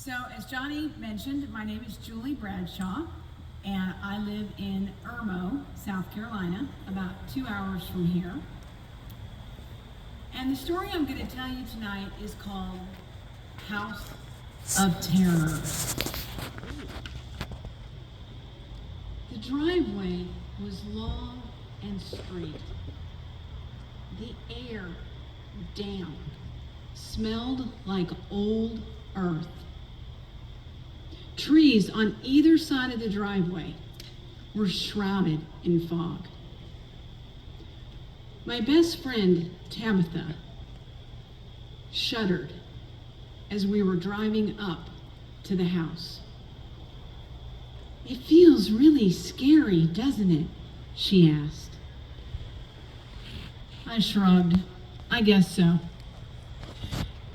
So, as Johnny mentioned, my name is Julie Bradshaw, and I live in Irmo, South Carolina, about 2 hours from here. And the story I'm going to tell you tonight is called House of Terrors. The driveway was long and straight. The air damp, smelled like old earth. Trees on either side of the driveway were shrouded in fog. My best friend, Tabitha, shuddered as we were driving up to the house. "It feels really scary, doesn't it?" she asked. I shrugged. I guess so.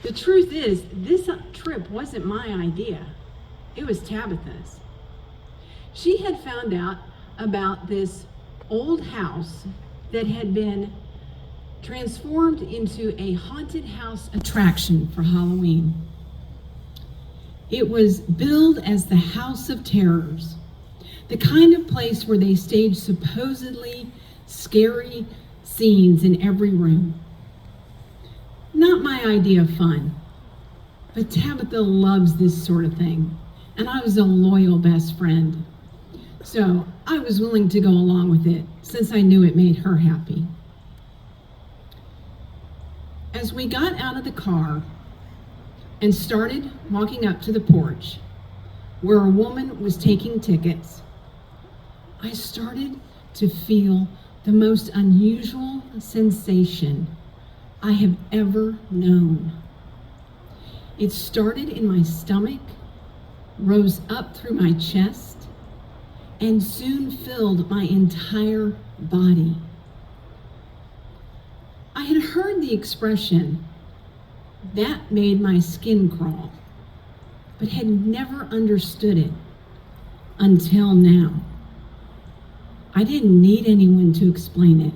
The truth is, this trip wasn't my idea. It was Tabitha's. She had found out about this old house that had been transformed into a haunted house attraction for Halloween. It was billed as the House of Terrors, the kind of place where they staged supposedly scary scenes in every room. Not my idea of fun, but Tabitha loves this sort of thing, and I was a loyal best friend. So I was willing to go along with it since I knew it made her happy. As we got out of the car and started walking up to the porch where a woman was taking tickets, I started to feel the most unusual sensation I have ever known. It started in my stomach, rose up through my chest, and soon filled my entire body. I had heard the expression, "that made my skin crawl," but had never understood it until now. I didn't need anyone to explain it.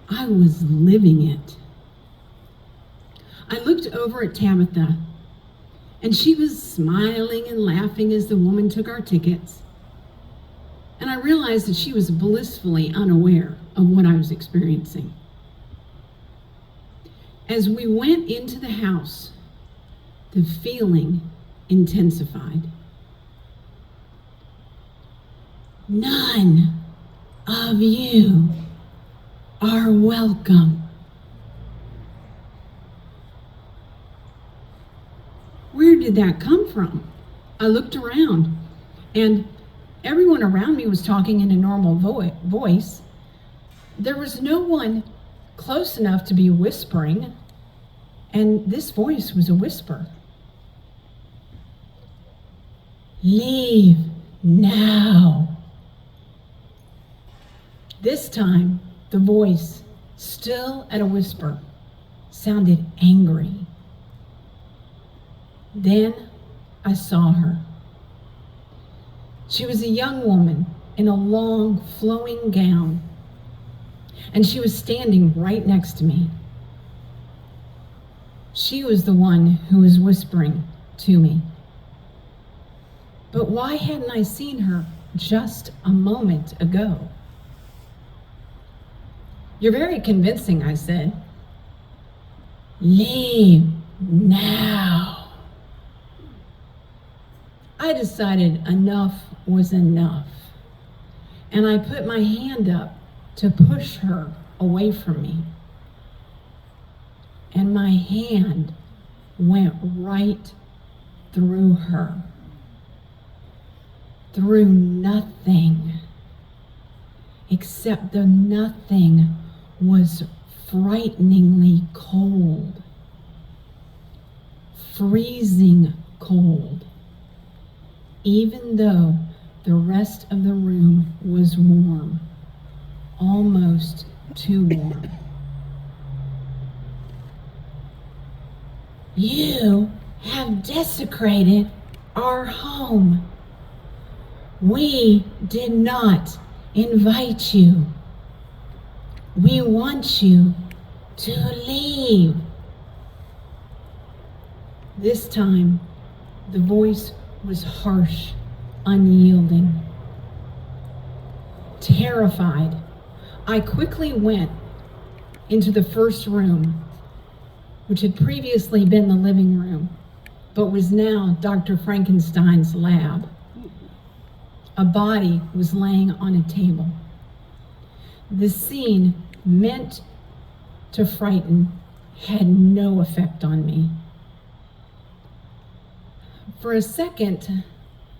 I was living it. I looked over at Tabitha, and she was smiling and laughing as the woman took our tickets. And I realized that she was blissfully unaware of what I was experiencing. As we went into the house, the feeling intensified. "None of you are welcome." Where did that come from? I looked around, and everyone around me was talking in a normal voice. There was no one close enough to be whispering, and this voice was a whisper. "Leave now." This time, the voice, still at a whisper, sounded angry. Then I saw her. She was a young woman in a long, flowing gown, and she was standing right next to me. She was the one who was whispering to me. But why hadn't I seen her just a moment ago? "You're very convincing," I said. "Leave now." I decided enough was enough, and I put my hand up to push her away from me. And my hand went right through her, through nothing, except the nothing was frighteningly cold, freezing cold, even though the rest of the room was warm, almost too warm. "You have desecrated our home. We did not invite you. We want you to leave." This time, The voice was harsh, unyielding. Terrified, I quickly went into the first room, which had previously been the living room, but was now Dr. Frankenstein's lab. A body was laying on a table. The scene, meant to frighten, had no effect on me. For a second,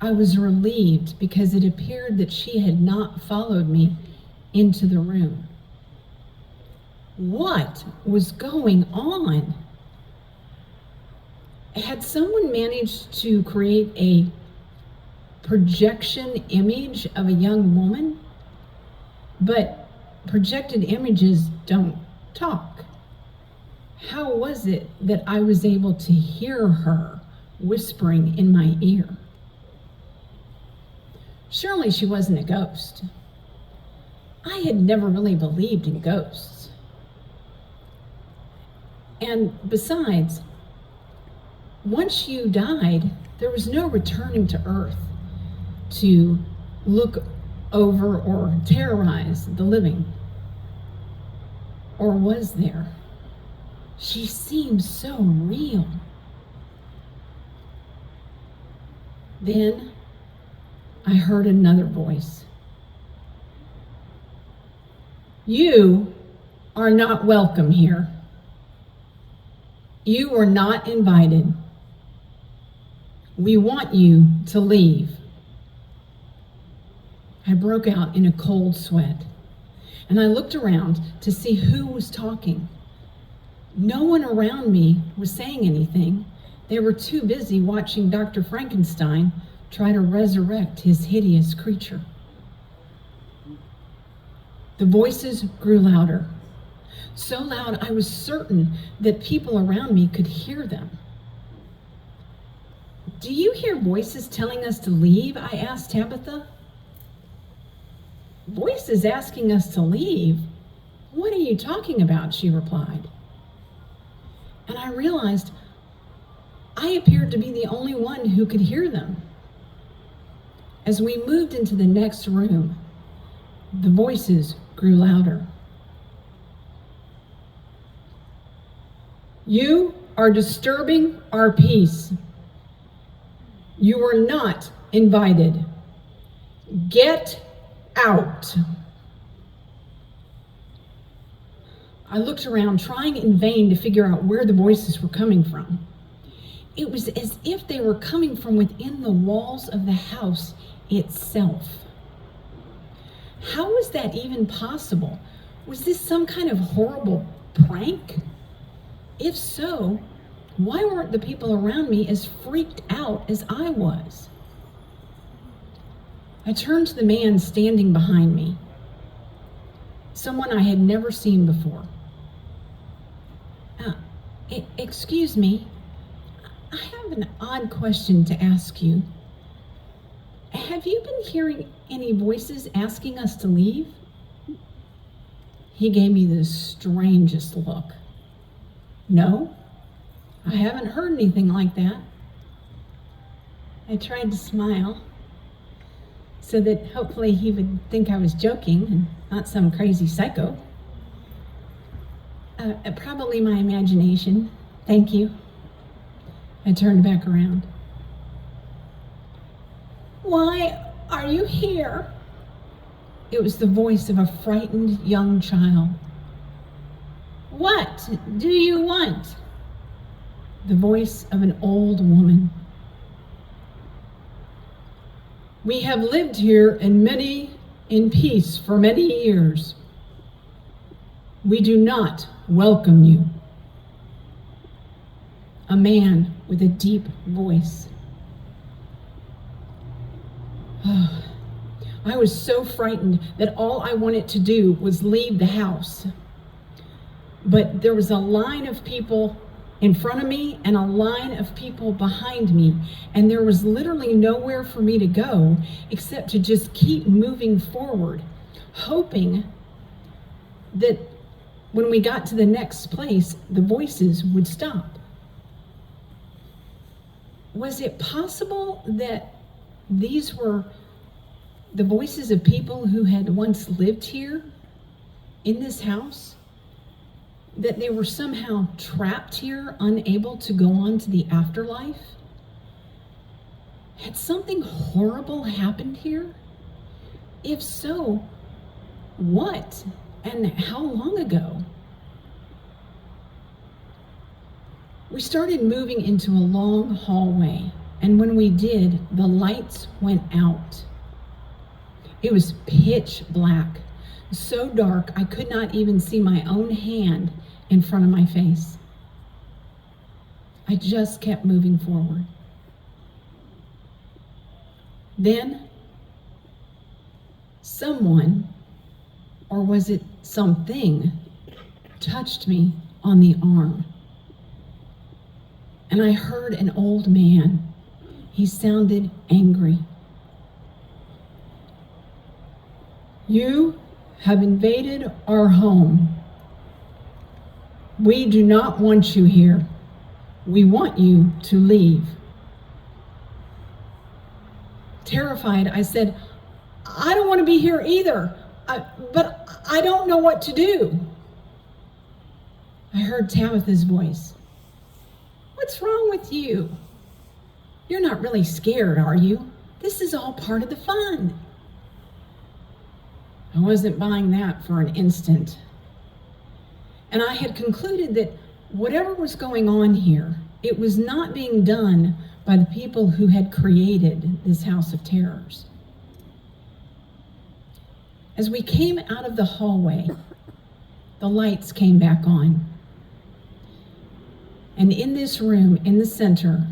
I was relieved because it appeared that she had not followed me into the room. What was going on? Had someone managed to create a projection image of a young woman? But projected images don't talk. How was it that I was able to hear her whispering in my ear? Surely she wasn't a ghost. I had never really believed in ghosts. And besides, once you died, there was no returning to Earth to look over or terrorize the living. Or was there? She seemed so real. Then I heard another voice. You are not welcome here. You were not invited. We want you to leave. I broke out in a cold sweat, and I looked around to see who was talking. No one around me was saying anything. They were too busy watching Dr. Frankenstein try to resurrect his hideous creature. The voices grew louder, so loud I was certain that people around me could hear them. Do you hear voices telling us to leave? I asked Tabitha. Voices asking us to leave? What are you talking about? She replied. And I realized I appeared to be the only one who could hear them. As we moved into the next room, the voices grew louder. You are disturbing our peace. You are not invited. Get out. I looked around, trying in vain to figure out where the voices were coming from. It was as if they were coming from within the walls of the house itself. How was that even possible? Was this some kind of horrible prank? If so, why weren't the people around me as freaked out as I was? I turned to the man standing behind me, someone I had never seen before. Excuse me, I have an odd question to ask you. Have you been hearing any voices asking us to leave? He gave me the strangest look. No, I haven't heard anything like that. I tried to smile so that hopefully he would think I was joking and not some crazy psycho. Probably my imagination. Thank you. I turned back around. Why are you here? It was the voice of a frightened young child. What do you want? The voice of an old woman. We have lived here in peace for many years. We do not welcome you. A man with a deep voice. I was so frightened that all I wanted to do was leave the house. But there was a line of people in front of me and a line of people behind me, and there was literally nowhere for me to go except to just keep moving forward, hoping that when we got to the next place, the voices would stop. Was it possible that these were the voices of people who had once lived here in this house? That they were somehow trapped here, unable to go on to the afterlife? Had something horrible happened here? If so, what and how long ago? We started moving into a long hallway, and when we did, the lights went out. It was pitch black, so dark I could not even see my own hand in front of my face. I just kept moving forward. Then, someone, or was it something, touched me on the arm. And I heard an old man. He sounded angry. "You have invaded our home. We do not want you here. We want you to leave." Terrified, I said, "I don't want to be here either, but I don't know what to do." I heard Tabitha's voice. "What's wrong with you? You're not really scared, are you? This is all part of the fun." I wasn't buying that for an instant. And I had concluded that whatever was going on here, it was not being done by the people who had created this house of terrors. As we came out of the hallway, the lights came back on. And in this room, in the center,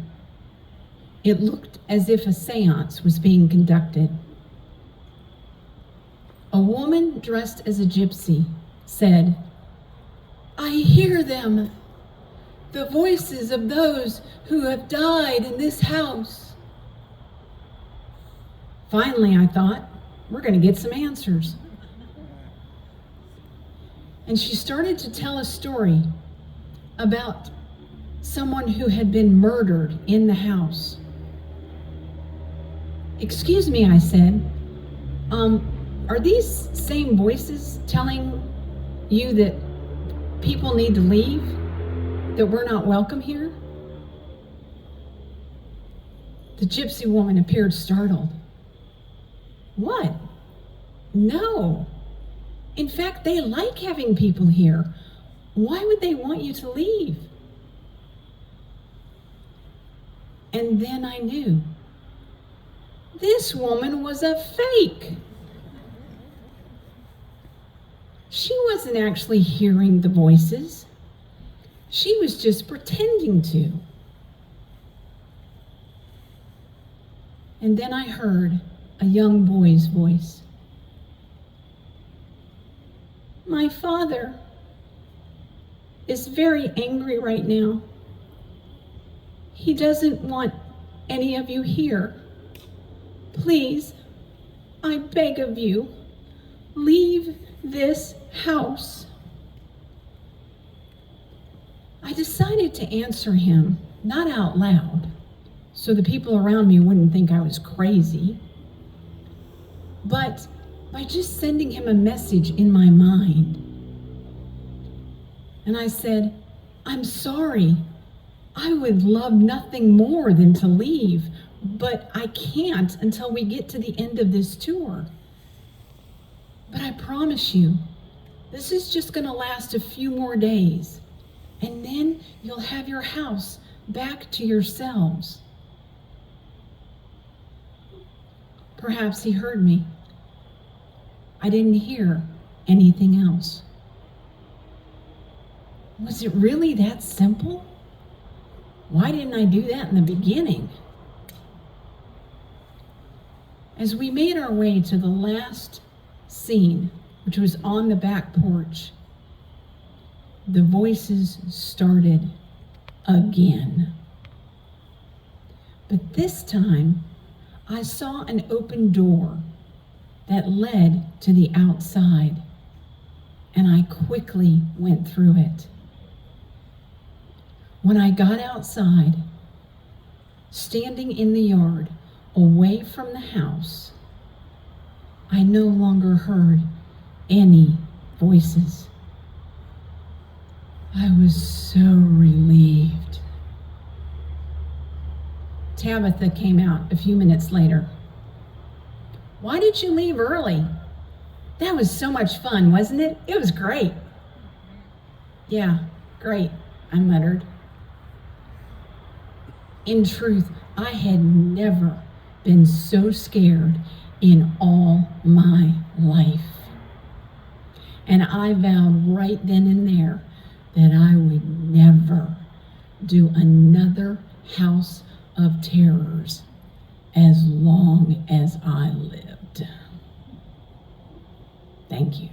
it looked as if a seance was being conducted. A woman dressed as a gypsy said, "I hear them, the voices of those who have died in this house." Finally, I thought, we're going to get some answers. And she started to tell a story about someone who had been murdered in the house. "Excuse me," I said, are these same voices telling you that people need to leave, that we're not welcome here?" The gypsy woman appeared startled. "What? No. In fact, they like having people here. Why would they want you to leave?" And then I knew. This woman was a fake. She wasn't actually hearing the voices. She was just pretending to. And then I heard a young boy's voice. "My father is very angry right now. He doesn't want any of you here. Please, I beg of you, leave this house." I decided to answer him, not out loud, so the people around me wouldn't think I was crazy, but by just sending him a message in my mind. And I said, "I'm sorry. I would love nothing more than to leave, but I can't until we get to the end of this tour. But I promise you, this is just going to last a few more days, and then you'll have your house back to yourselves." Perhaps he heard me. I didn't hear anything else. Was it really that simple? Why didn't I do that in the beginning? As we made our way to the last scene, which was on the back porch, the voices started again. But this time, I saw an open door that led to the outside, and I quickly went through it. When I got outside, standing in the yard, away from the house, I no longer heard any voices. I was so relieved. Tabitha came out a few minutes later. "Why did you leave early? That was so much fun, wasn't it? It was great." "Yeah, great," I muttered. In truth, I had never been so scared in all my life. And I vowed right then and there that I would never do another House of Terrors as long as I lived. Thank you.